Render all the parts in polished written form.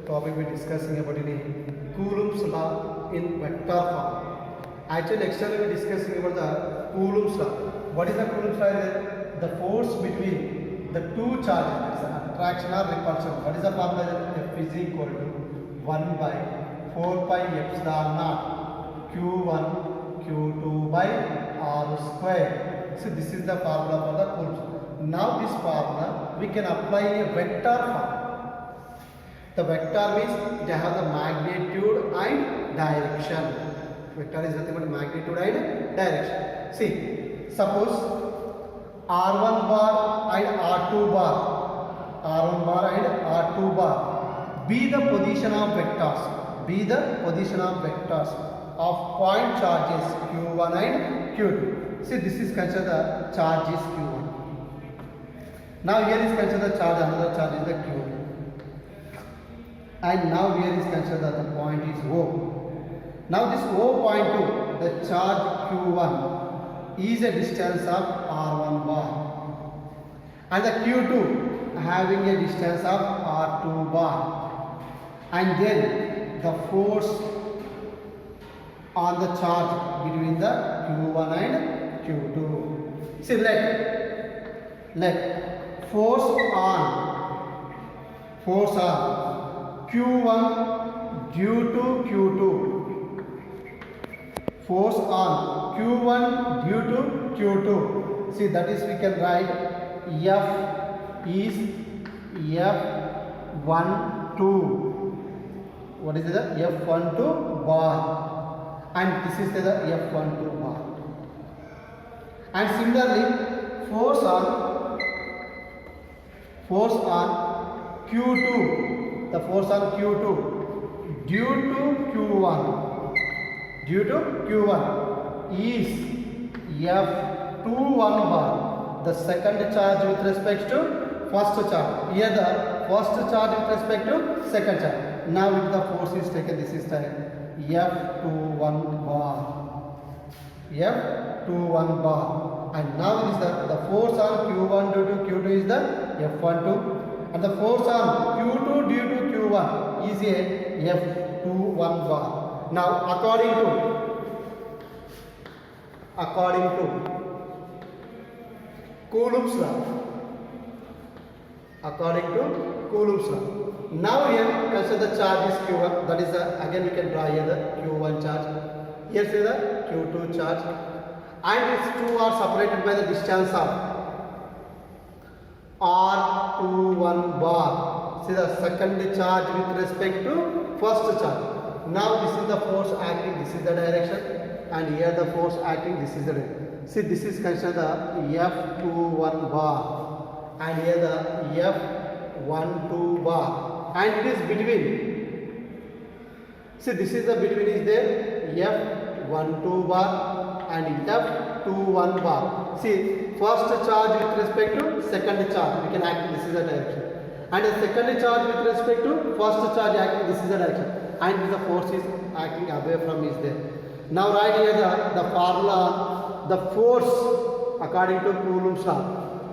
topic we're discussing about in Coulomb's law in vector form. Actually, externally we're discussing about the Coulomb's law. What is the Coulomb's law? The force between the two charges, attraction or repulsion. What is the formula? F is equal to 1 by 4 pi epsilon naught Q1 Q2 by R square. So this is the formula for the Coulomb's law. Now this formula we can apply in a vector form. The vector means they have the magnitude and direction. Vector is nothing but magnitude and direction. See, suppose R1 bar and R2 bar, R1 bar and R2 bar be the position of vectors, be the position of vectors of point charges Q1 and Q2. See, this is considered the charge is Q1. Now here is considered the charge, another charge is the Q2. And now here is considered that the point is O. Now this O point to the charge Q1 is a distance of R1 bar. And the Q2 having a distance of R2 bar. And then the force on the charge between the Q1 and Q2. See, let force on Q1 due to Q2, force on Q1 due to Q2. See, that is we can write F is F12. What is the F12 bar? And this is the F12 bar. And similarly, force on Q2, the force on Q2 due to Q1 is F21 bar, the second charge with respect to first charge. Here the first charge with respect to second charge. Now if the force is taken, this is taken F21 bar, F21 bar. And now is the force on Q1 due to Q2 is the F12. And the force on Q2 due to Q1 is a F21 bar. Now according to Coulomb's law, now here consider the charge is Q1, that is the, again we can draw here the Q1 charge, here say the Q2 charge, and these two are separated by the distance of R21 bar. See the second charge with respect to first charge. Now this is the force acting, this is the direction, and here the force acting, this is the direction. See, this is considered the F21 bar, and here the F12 bar, and it is between. See, this is the between is there F12 bar and F21 bar. See, first charge with respect to second charge, we can act, this is the direction. And the second charge with respect to first charge acting, this is the direction. And the force is acting away from is there. Now write here the formula, the force according to Coulomb's law.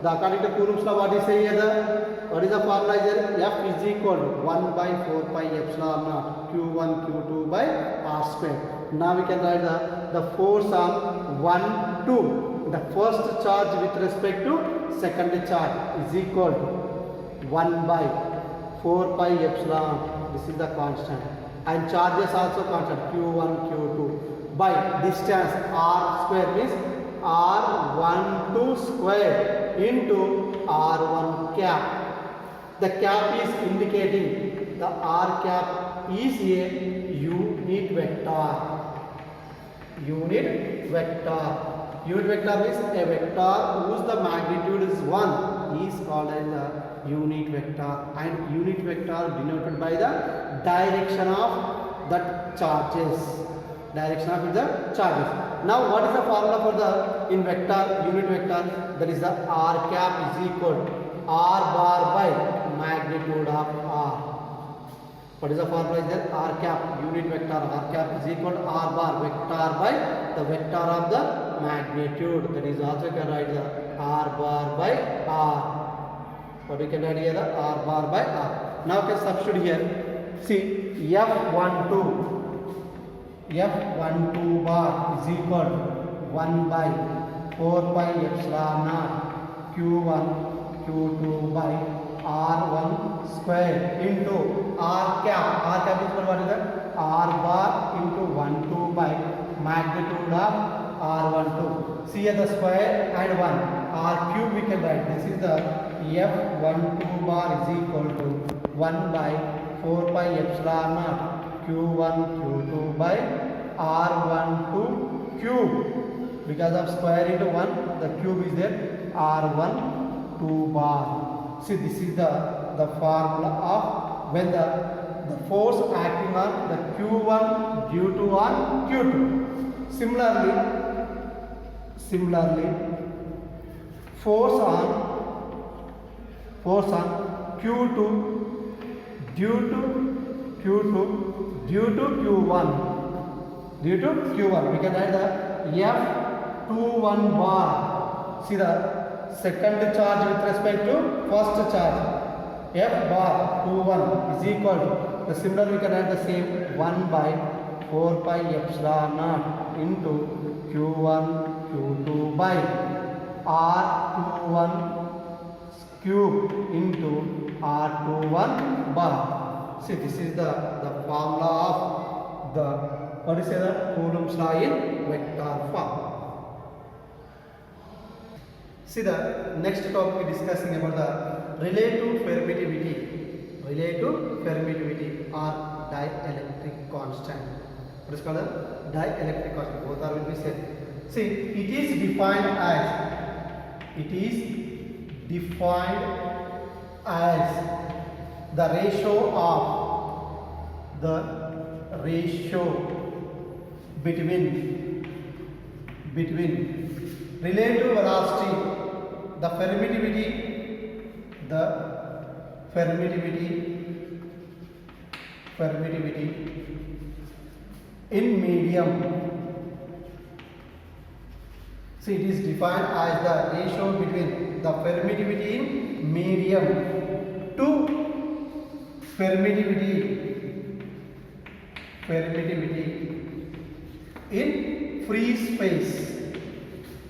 According to Coulomb's law, what is say here? What is the formula here? F is equal to 1 by 4 pi epsilon naught Q1 Q2 by R square. Now we can write the force on 1, 2. The first charge with respect to second charge is equal to 1 by 4 pi epsilon. This is the constant. And charges also constant Q1, Q2 by distance R square means R12 square into R1 cap. The cap is indicating the R cap is a unit vector. Unit vector means a vector whose the magnitude is 1 is called as the unit vector, and unit vector denoted by the direction of that charges. Direction of the charges. Now what is the formula for the in vector, unit vector? That is the R cap is equal to R bar by magnitude of R. What is the formula is that R cap, unit vector, R cap is equal to R bar, vector by the vector of the magnitude. That is also can write the R bar by R. What we can write here, the R bar by R. Now can substitute here. See, F12 bar is equal to 1 by 4 pi epsilon naught Q1 Q2 by R1 square into R cap. R cap is equal to what is that? R bar into 1 2 by magnitude of R12. See here the square and 1. R cube we can write. This is the F12 bar is equal to 1 by 4 pi epsilon naught Q1 Q2 by R12 cube. Because of square into 1, the cube is there. R1 2 bar. See, this is the formula of when the force acting on the Q1 due to on Q2. Similarly, force on Q2 due to Q1. We can write the F21 bar. See the second charge with respect to first charge. F bar 21 is equal to, the similar we can write the same 1 by 4 pi epsilon naught into Q1 Q2 by R21 cube into R21 bar. See, this is the formula of the, what is that, Coulomb's law in vector form. See, the next topic we discussing about the relative permittivity or dielectric constant. What is called a dielectric constant? Both are will be said. See, it is defined as the ratio between relative velocity, the permittivity in medium. See, it is defined as the ratio between the permittivity in medium to permittivity in free space.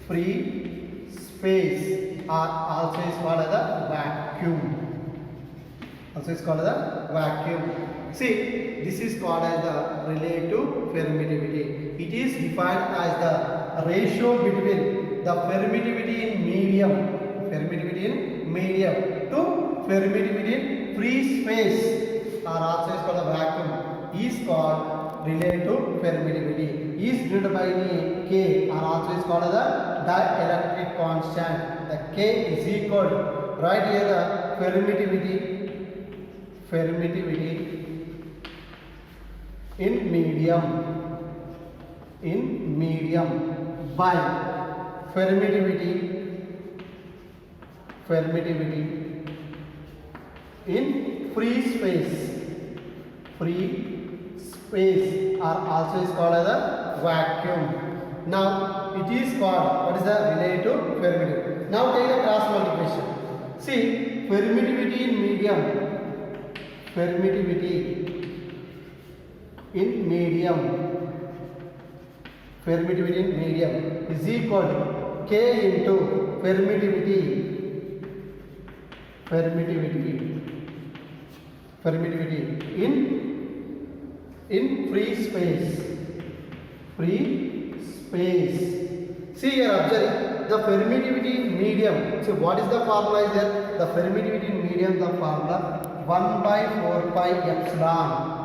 Free space also is called as a vacuum. See, this is called as the relative permittivity. It is defined as the ratio between the permittivity in medium to permittivity in free space, or also is called a vacuum, is called relative permittivity. Is denoted by the K, or also is called as the dielectric constant. The K is equal to, right here the permittivity in medium by permittivity in free space are also is called as a vacuum. Now it is called, what is the relative permittivity? Now take the cross multiplication. See, permittivity in medium is equal to K into permittivity in free space. See here, observe the permittivity in medium. So what is the formula is there? The permittivity in medium, the formula 1 by 4 pi epsilon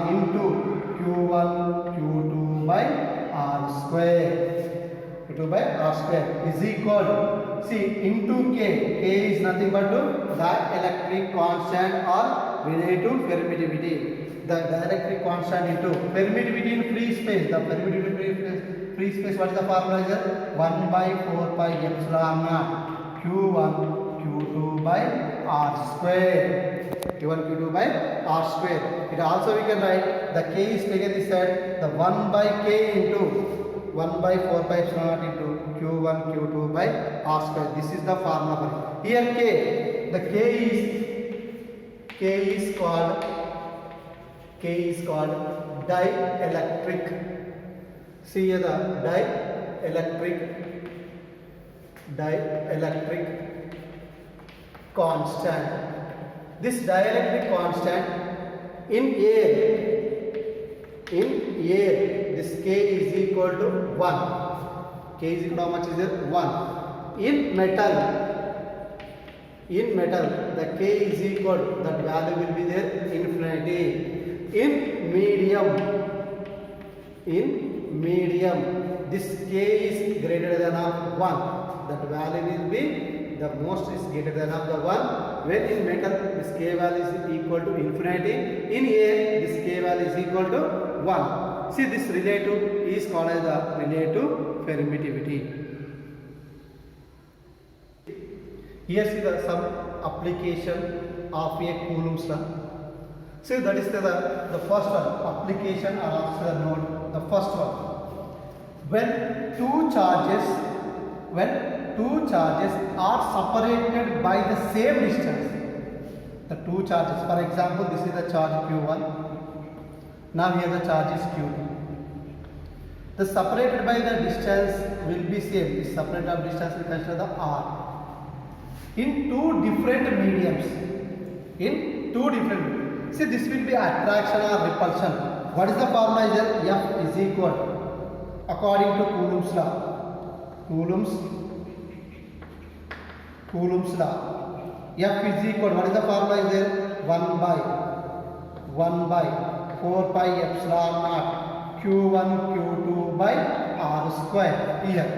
into Q1 Q2 by R square is equal to, see, into K is nothing but the electric constant or relative permittivity. The dielectric constant into permittivity in free space. The permittivity in free space, what is the formula is there? 1 by 4 pi epsilon naught Q1 Q2 by R square. Q1 Q2 by R square. It also we can write the K is taken this side, the 1 by K into 1 by 4 pi epsilon naught into Q1 Q2 by R square. This is the formula for it. Here K, the K is called dielectric. See here the dielectric constant. This dielectric constant in air, this K is equal to 1. K is equal to how much is it? 1. In metal, the K is equal, that value will be there infinity. In medium, this K is greater than of 1. That value will be, the most is greater than of the 1. When in metal, this K value is equal to infinity. In air, this K value is equal to 1. See, this relative is called as the relative permittivity. Here see the some application of a Coulomb's law. See, that is the first one, application or also the note. The first one, when two charges are separated by the same distance. The two charges, for example, this is the charge Q1. Now here the charge is Q2. The separated by the distance will be same. This separated of distance we consider the R. In two different mediums. See, this will be attraction or repulsion. What is the formula here? F is equal, according to Coulomb's law. Coulomb's law. F is equal, what is the formula is there? 1 by 4 pi epsilon naught Q1 Q2 by R square. Here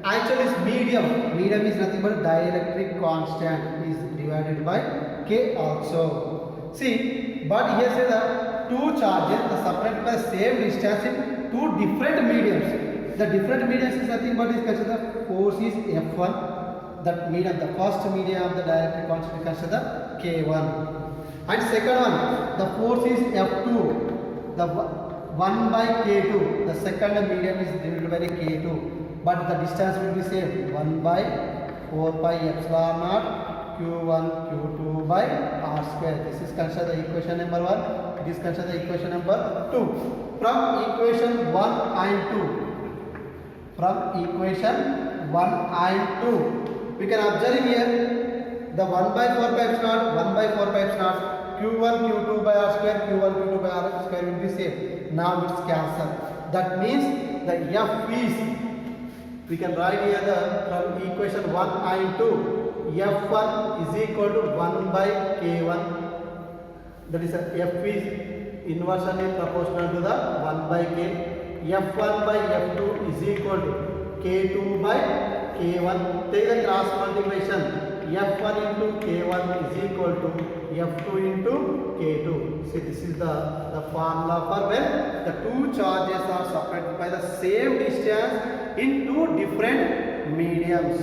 actually is medium is nothing but dielectric constant is divided by K also. See, but here say the two charges are separated by same distance in two different mediums. The different mediums is nothing but is considered force is F1. That medium, the first medium of the dielectric constant is considered K1. And second one, the force is F2. The 1 by K2. The second medium is divided by K2. But the distance will be same, 1 by 4 pi epsilon naught Q1 Q2 by R square. This is considered the equation number 1. It is considered the equation number 2. From equation 1 and 2, we can observe here the 1 by 4 pi epsilon Q1 Q2 by R square, Q1 Q2 by R square will be same. Now it's cancelled. That means the F is, we can write here from equation 1 and 2, F1 is equal to 1 by K1. That is F is inversely proportional to the 1 by K. F1 by F2 is equal to K2 by K1. Take the cross multiplication. F1 into K1 is equal to F2 into K2. See, this is the formula for when the two charges are separated by the same distance in two different mediums.